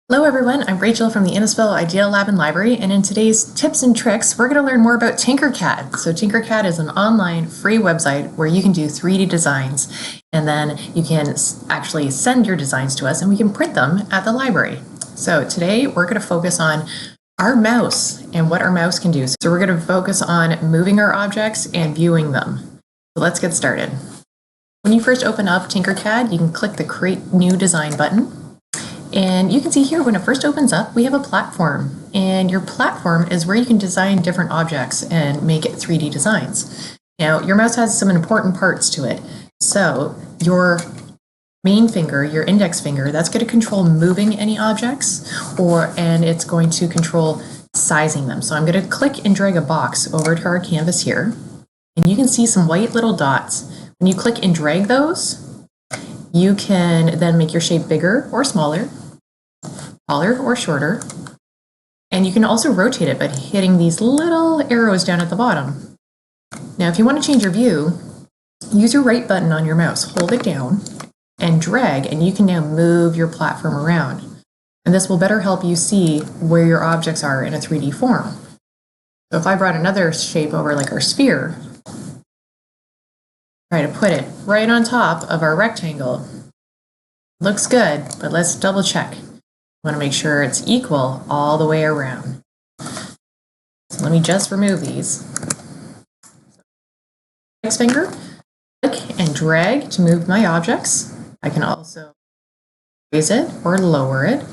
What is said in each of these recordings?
Hello everyone, I'm Rachel from the Innisfil Idea Lab and Library, and in today's tips and tricks, we're going to learn more about TinkerCAD. So TinkerCAD is an online free website where you can do 3D designs, and then you can actually send your designs to us and we can print them at the library. So today we're going to focus on our mouse and what our mouse can do. So we're going to focus on moving our objects and viewing them. So let's get started. When you first open up TinkerCAD, you can click the Create New Design button. And you can see here when it first opens up, we have a platform. And your platform is where you can design different objects and make it 3D designs. Now, your mouse has some important parts to it. So your main finger, your index finger, that's going to control moving any objects, and it's going to control sizing them. So I'm going to click and drag a box over to our canvas here. And you can see some white little dots. When you click and drag those, you can then make your shape bigger or smaller, taller or shorter, and you can also rotate it by hitting these little arrows down at the bottom. Now, if you want to change your view, use your right button on your mouse, hold it down, and drag, and you can now move your platform around. And this will better help you see where your objects are in a 3D form. So if I brought another shape over, like our sphere, try to put it right on top of our rectangle. Looks good, but let's double check. We want to make sure it's equal all the way around. So let me just remove these. Next finger, click and drag to move my objects. I can also raise it or lower it.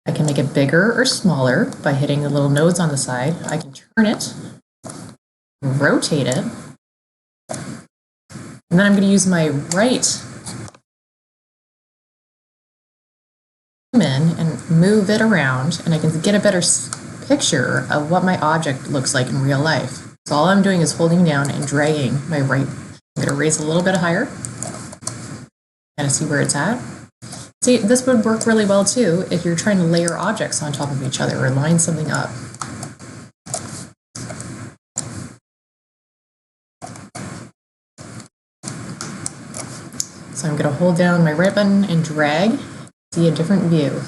I can make it bigger or smaller by hitting the little nodes on the side. I can turn it, rotate it, and then I'm going to use my right in and move it around, and I can get a better picture of what my object looks like in real life. So all I'm doing is holding down and dragging my right. I'm going to raise a little bit higher, kind of see where it's at. See, this would work really well too if you're trying to layer objects on top of each other or line something up. So I'm going to hold down my right button and drag, see a different view.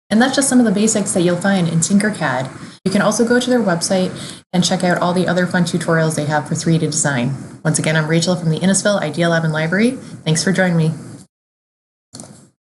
And that's just some of the basics that you'll find in TinkerCAD. You can also go to their website and check out all the other fun tutorials they have for 3D design. Once again, I'm Rachel from the Innisfil Idea Lab and Library. Thanks for joining me.